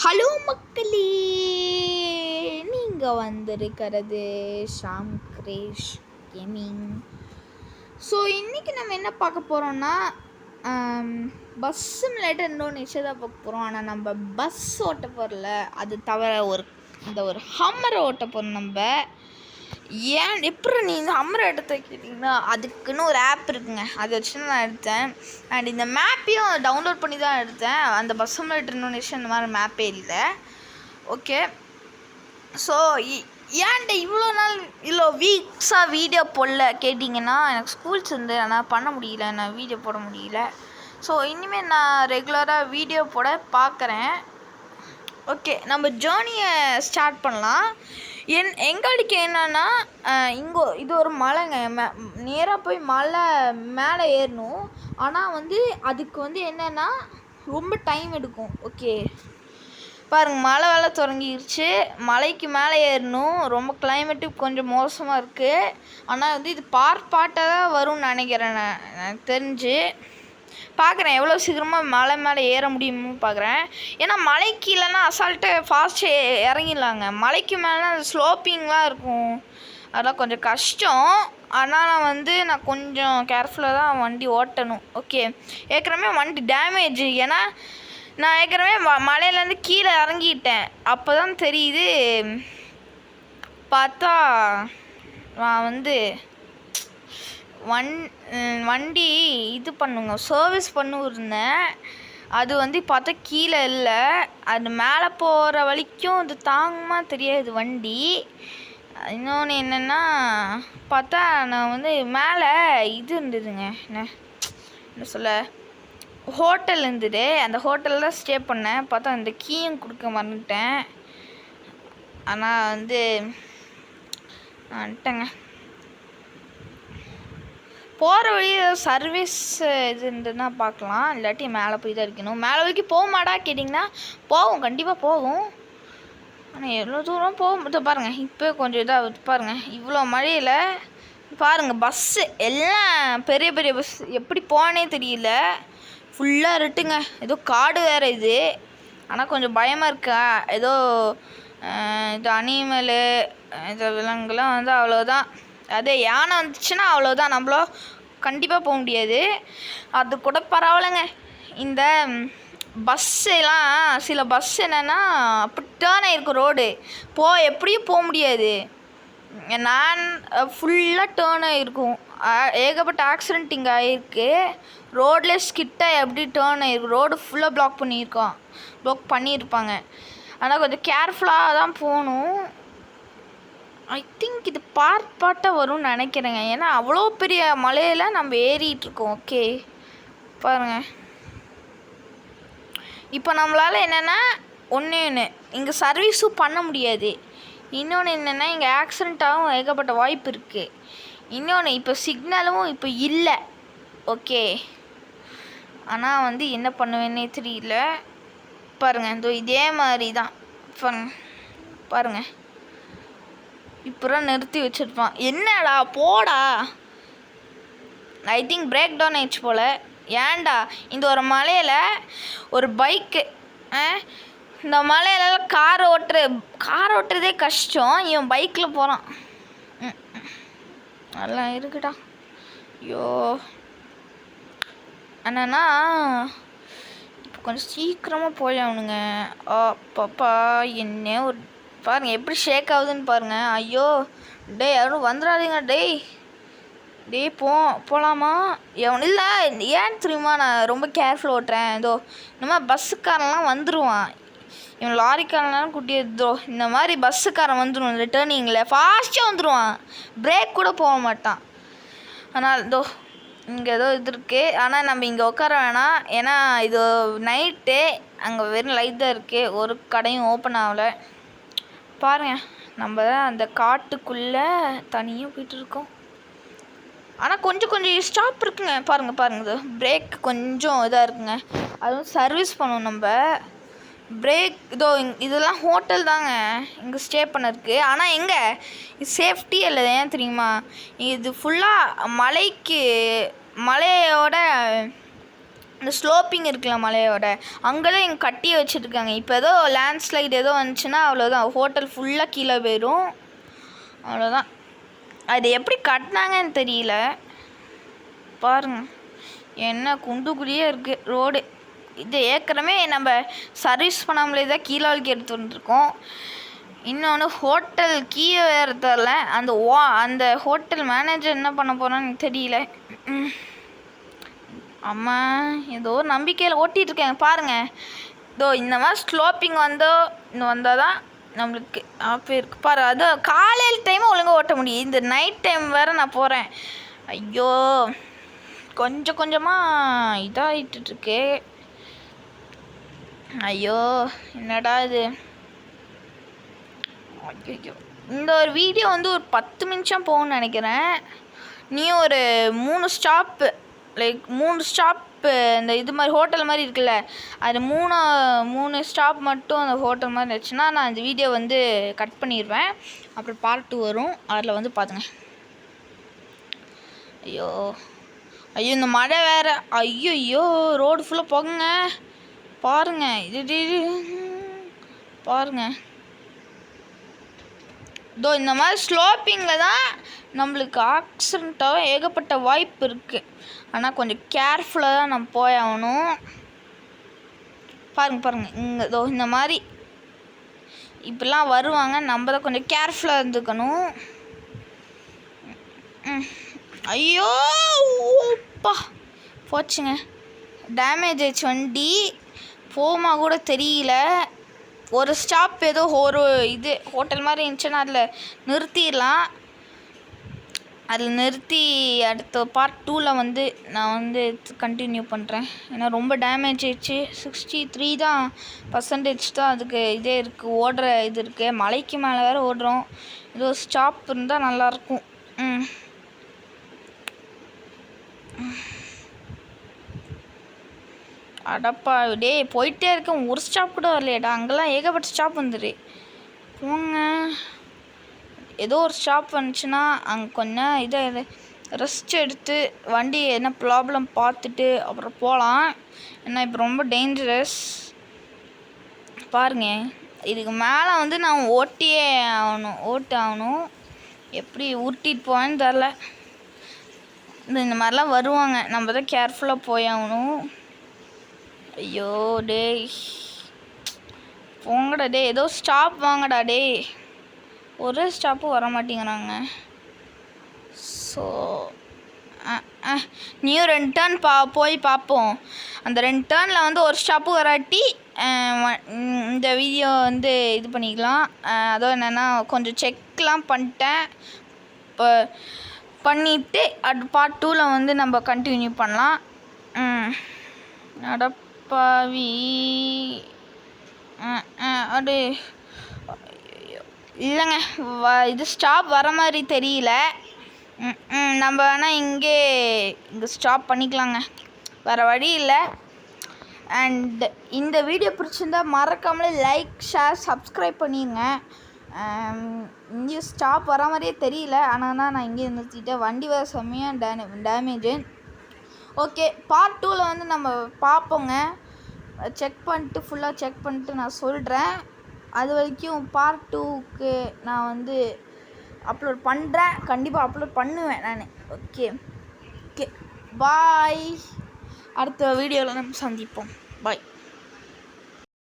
Hello மக்களே, நீங்கள் வந்திருக்கிறது ஷாம் கிரேஷ் கேமிங். ஸோ இன்றைக்கி நம்ம என்ன பார்க்க போகிறோம்னா பஸ் சிமுலேட்டர் இன்னொன்று தான் பார்க்க போகிறோம். ஆனால் நம்ம பஸ் ஓட்ட போகிறல, அது தவிர ஒரு ஹம்மரை ஓட்ட போகிறோம். நம்ம ஏன் எப்படி நீ இந்த ஹம்மரை எடுத்து கேட்டிங்கன்னா அதுக்குன்னு ஒரு ஆப் இருக்குங்க, அதை வச்சு நான் எடுத்தேன். அண்ட் இந்த மேப்பையும் டவுன்லோட் பண்ணி தான் எடுத்தேன். அந்த பஸ் சிமுலேட்டர் இன்னொன்று இந்த மாதிரி மேப்பே இல்லை. ஓகே, ஸோ ஏன்ட்ட இவ்வளோ நாள் இவ்வளோ வீக்ஸாக வீடியோ போடல கேட்டிங்கன்னா, எனக்கு ஸ்கூல்ஸ் இருந்து ஆனால் பண்ண முடியல, நான் வீடியோ போட முடியல. ஸோ இனிமேல் நான் ரெகுலராக வீடியோ போட பார்க்குறேன். ஓகே, நம்ம ஜேர்னியை ஸ்டார்ட் பண்ணலாம். எங்களுக்கு என்னென்னா, இது ஒரு மலைங்க, நேராக போய் மலை மேலே ஏறணும். ஆனால் அதுக்கு என்னென்னா ரொம்ப டைம் எடுக்கும். ஓகே பாருங்கள், மழை வேலை தொடங்கிடுச்சு. மலைக்கு மேலே ஏறணும். ரொம்ப கிளைமேட்டு கொஞ்சம் மோசமாக இருக்குது. ஆனால் இது பார்ட்டாக தான் வரும்னு நினைக்கிறேன். எனக்கு தெரிஞ்சு பார்க்குறேன் எவ்வளோ சீக்கிரமாக மலை மேலே ஏற முடியும்னு பார்க்குறேன். ஏன்னா மலைக்கு இல்லைன்னா அசால்ட்டு ஃபாஸ்ட்டு இறங்கிடலாங்க. மலைக்கு மேலே அது ஸ்லோப்பிங்லாம் இருக்கும், அதெல்லாம் கொஞ்சம் கஷ்டம். ஆனால் நான் கொஞ்சம் கேர்ஃபுல்லாக தான் வண்டி ஓட்டணும். ஓகே, ஏற்கனவே வண்டி டேமேஜ். ஏன்னா நான் ஏற்கனவே மலையிலேருந்து கீழே இறங்கிட்டேன். அப்போ தான் தெரியுது, பார்த்தா நான் வண்டி இது பண்ணுங்க சர்வீஸ் இருந்தேன். அது பார்த்தா கீழே இல்லை, அது மேலே போகிற வரைக்கும் இது தாங்குமா தெரியாது வண்டி. இன்னொன்று என்னென்னா பார்த்தா நான் மேலே இது இருந்ததுங்க, என்ன சொல்ல, ஹோட்டல் இருந்தது. அந்த ஹோட்டலில் தான் ஸ்டே பண்ணேன். பார்த்தா அந்த கீயும் கொடுக்க மறந்துட்டேன். ஆனால் வந்துட்டேங்க. போகிற வழி சர்வீஸ் இது இருந்ததுன்னா பார்க்கலாம், இல்லாட்டி மேலே போய் தான் இருக்கணும். மேலே வரைக்கும் போக மாட்டா கேட்டிங்கன்னா போகும், கண்டிப்பாக போகும். ஆனால் எவ்வளோ தூரம் போகும் பாருங்கள். இப்போ கொஞ்சம் இதாக பாருங்கள், இவ்வளோ மழையில் பாருங்கள். பஸ்ஸு எல்லாம் பெரிய பெரிய பஸ் எப்படி போனே தெரியல, ஃபுல்லாக இருட்டுங்க. ஏதோ காடு வேறு இது. ஆனால் கொஞ்சம் பயமாக இருக்கா. ஏதோ இது அனிமலு, இந்த விலங்குலாம் அவ்வளோதான். அதே யானை வந்துச்சுன்னா அவ்வளோதான், நம்மளோ கண்டிப்பாக போக முடியாது. அது கூட பரவாயில்லைங்க. இந்த பஸ்ஸெல்லாம் சில பஸ் என்னென்னா அப்படி டேர்ன் ஆகிருக்கும் ரோடு, எப்படியும் போக முடியாது. நான் ஃபுல்லாக டேர்ன் ஆகிருக்கும். ஏகப்பட்ட ஆக்சிடெண்ட் இங்கே ஆகிருக்கு. ரோட்லேயே ஸ்கிட்டாக எப்படி டேர்ன் ஆகிருக்கும், ரோடு ஃபுல்லாக ப்ளாக் பண்ணியிருப்பாங்க. ஆனால் கொஞ்சம் கேர்ஃபுல்லாக தான் போகணும். ஐ திங்க் இது பார்ட்டாக வரும்னு நினைக்கிறேங்க. ஏன்னா அவ்வளோ பெரிய மலையில் நம்ம ஏறிட்டுருக்கோம். ஓகே பாருங்கள், இப்போ நம்மளால் என்னென்னா ஒன்று இங்கே சர்வீஸும் பண்ண முடியாது. இன்னொன்று என்னென்னா இங்கே ஆக்சிடெண்ட்டாகவும் ஏகப்பட்ட வாய்ப்பு இருக்குது. இன்னொன்று இப்போ சிக்னலும் இப்போ இல்லை. ஓகே, ஆனால் என்ன பண்ணுவேன்னே தெரியல. பாருங்கள், இதே மாதிரி தான் பாருங்கள். இப்போ நிறுத்தி வச்சுருப்பான். என்னடா போடா, ஐ திங்க் பிரேக் டவுன் ஆயிடுச்சு போல். ஏன்டா இந்த ஒரு மலையில் ஒரு பைக்கு, இந்த மலையிலலாம் கார் ஓட்டுறதே கஷ்டம், இவன் பைக்கில் போகிறான். நல்லா இருக்குடா. ஐயோ, என்னன்னா இப்போ கொஞ்சம் சீக்கிரமாக போயாகணுங்க. பாப்பா என்ன ஒரு பாருங்கள் எப்படி ஷேக் ஆகுதுன்னு பாருங்கள். ஐயோ டேய், யாரும் வந்துடாதீங்க. டேய் போகலாமா? எவன் இல்லை, ஏன் தெரியுமா, நான் ரொம்ப கேர்ஃபுல் ஓட்டுறேன். இந்த மாதிரி பஸ்ஸுக்காரெல்லாம் வந்துடுவான். இவன் லாரிக்காரனாலும் கூட்டியதோ, இந்த மாதிரி பஸ்ஸுக்காரன் வந்துடும் ரிட்டர்னிங்கில் ஃபாஸ்ட்டாக வந்துடுவான், பிரேக் கூட போக மாட்டான். ஆனால் இங்கே ஏதோ இது இருக்குது. ஆனால் நம்ம இங்கே உட்கார வேணாம், ஏன்னா இது நைட்டு, அங்கே வெறும் லைட் தான் இருக்குது, ஒரு கடையும் ஓப்பன் ஆகலை. பாருங்கள், நம்ம தான் அந்த காட்டுக்குள்ளே தனியாக போயிட்டுருக்கோம். ஆனால் கொஞ்சம் ஸ்டாப் இருக்குங்க. பாருங்கள், இது பிரேக் கொஞ்சம் இதாக இருக்குங்க. அதுவும் சர்வீஸ் பண்ணணும் நம்ம. பிரேக் இதெல்லாம் ஹோட்டல் தாங்க இங்கே ஸ்டே பண்ணிருக்கு. ஆனால் எங்கே இது சேஃப்டி இல்லை, ஏன் தெரியுமா, இது ஃபுல்லாக மலையோட இந்த ஸ்லோப்பிங் இருக்குல்ல மலையோட, அங்கே தான் இங்கே கட்டி வச்சுருக்காங்க. இப்போ ஏதோ லேண்ட்ஸ்லைட் ஏதோ வந்துச்சுன்னா அவ்வளோதான், ஹோட்டல் ஃபுல்லாக கீழே போயிடும். அவ்வளோதான். அது எப்படி கட்டினாங்கன்னு தெரியல. பாருங்கள் என்ன குண்டுக்குழியே இருக்குது ரோடு. இது ஏற்கனவே நம்ம சர்வீஸ் பண்ணாமலே தான் கீழே வலிக்கு எடுத்து வந்துருக்கோம். இன்னொன்று ஹோட்டல் கீழே வேறு தரல. அந்த ஹோட்டல் மேனேஜர் என்ன பண்ண போகிறான்னு தெரியல. அம்மா ஏதோ ஒரு நம்பிக்கையில் ஓட்டிகிட்ருக்கேன் பாருங்கள். இதோ இந்த மாதிரி ஸ்லோப்பிங் வந்தால் தான் நம்மளுக்கு ஆப்பே இருக்குது பாரு. அது காலையில் டைமும் ஒழுங்காக ஓட்ட முடியும், இந்த நைட் டைம் வேறு நான் போகிறேன். ஐயோ கொஞ்சம் கொஞ்சமாக இதாகிட்டுருக்கு. ஐயோ என்னடா இது. ஐயோ இந்த ஒரு வீடியோ வந்து ஒரு 10 நிமிஷம் போகும்னு நினைக்கிறேன். நீ ஒரு 3 ஸ்டாப்பு லைக் 3 ஸ்டாப்பு இந்த இது மாதிரி ஹோட்டல் மாதிரி இருக்குல்ல, அது 3 ஸ்டாப் மட்டும் அந்த ஹோட்டல் மாதிரி இருந்துச்சுன்னா நான் இந்த வீடியோ வந்து கட் பண்ணிடுவேன். அப்புறம் பார்ட் 2 வரும், அதில் வந்து பார்த்துங்க. ஐயோ ஐயோ இந்த மழை வேறு. ஐயோ ரோடு ஃபுல்லாக போகுங்க பாருங்க. இது பாருங்க. இதோ இந்த மாதிரி ஸ்லோப்பிங்கில் தான் நம்மளுக்கு ஆக்சிடெண்ட்டாக ஏகப்பட்ட வாய்ப்பு இருக்குது. ஆனால் கொஞ்சம் கேர்ஃபுல்லாக தான் நம்ம போயாகணும். பாருங்கள் இங்கே இதோ இந்த மாதிரி இப்படிலாம் வருவாங்க, நம்ம தான் கொஞ்சம் கேர்ஃபுல்லாக இருந்துக்கணும். ஐயோ ஓப்பா போச்சுங்க, டேமேஜ் ஆயிடுச்சு வண்டி. போமா கூட தெரியல. ஒரு ஸ்டாப் ஏதோ ஒரு இது ஹோட்டல் மாதிரி இருந்துச்சுன்னா அதில் நிறுத்திடலாம். அதில் நிறுத்தி அடுத்த பார்ட் 2ல் வந்து நான் வந்து கண்டினியூ பண்ணுறேன். ஏன்னா ரொம்ப டேமேஜ் ஆயிடுச்சு. 63 தான் % தான் அதுக்கு இதே இருக்குது, ஓடுற இது இருக்குது. மலைக்கு மேலே வேறு ஓடுறோம். ஏதோ ஸ்டாப் இருந்தால் நல்லாயிருக்கும். அடப்பா டே போயிட்டே இருக்கேன், ஒரு ஸ்டாப் கூட வரலையேடா. அங்கெல்லாம் ஏகப்பட்ட ஸ்டாப் வந்துடு போங்க. ஏதோ ஒரு ஸ்டாப் வந்துச்சுன்னா அங்கே கொஞ்சம் இதை ரெஸ்ட் எடுத்து வண்டி என்ன ப்ராப்ளம் பார்த்துட்டு அப்புறம் போகலாம். ஏன்னா இப்போ ரொம்ப டேஞ்சரஸ். பாருங்க இதுக்கு மேலே வந்து நான் ஆகணும். எப்படி உருட்டிட்டு போவேன்னு தெரில. இந்த மாதிரிலாம் வருவாங்க, நம்ம தான் கேர்ஃபுல்லாக போயாகணும். ஐயோ டே போங்கடா டே, ஏதோ ஸ்டாப் வாங்கடா டே. ஒரு ஸ்டாப்பும் வர மாட்டேங்கிறாங்க. ஸோ நியூ 2 டர்ன் போய் பார்ப்போம். அந்த 2 டர்னில் வந்து ஒரு ஸ்டாப்பு வராட்டி இந்த வீடியோ வந்து இது பண்ணிக்கலாம். அதுவும் என்னென்னா கொஞ்சம் செக்லாம் பண்ணிட்டேன். இப்போ பண்ணிவிட்டு பார்ட் 2ல் வந்து நம்ம கண்டினியூ பண்ணலாம். நடப்பாவி அது இல்லைங்க, இது ஸ்டாப் வர மாதிரி தெரியல. நம்ம வேணால் இங்கே ஸ்டாப் பண்ணிக்கலாங்க, வேறு வழி இல்லை. அண்ட் இந்த வீடியோ பிடிச்சிருந்தா மறக்காமலே லைக், ஷேர், சப்ஸ்கிரைப் பண்ணிடுங்க. இங்கே ஸ்டாப் வர மாதிரியே தெரியல, ஆனால் நான் இங்கே நிறுத்திட்டேன். வண்டி வேறு செம்மையாக டேமேஜு. ஓகே பார்ட் 2ல் வந்து நம்ம பார்ப்போங்க. ஃபுல்லாக செக் பண்ணிட்டு நான் சொல்கிறேன். அது வரைக்கும் பார்ட் 2க்கு நான் வந்து அப்லோட் பண்ணுறேன், கண்டிப்பாக அப்லோட் பண்ணுவேன் நான். Okay bye. அடுத்த வீடியோவில் நம்ம சந்திப்போம். பாய்.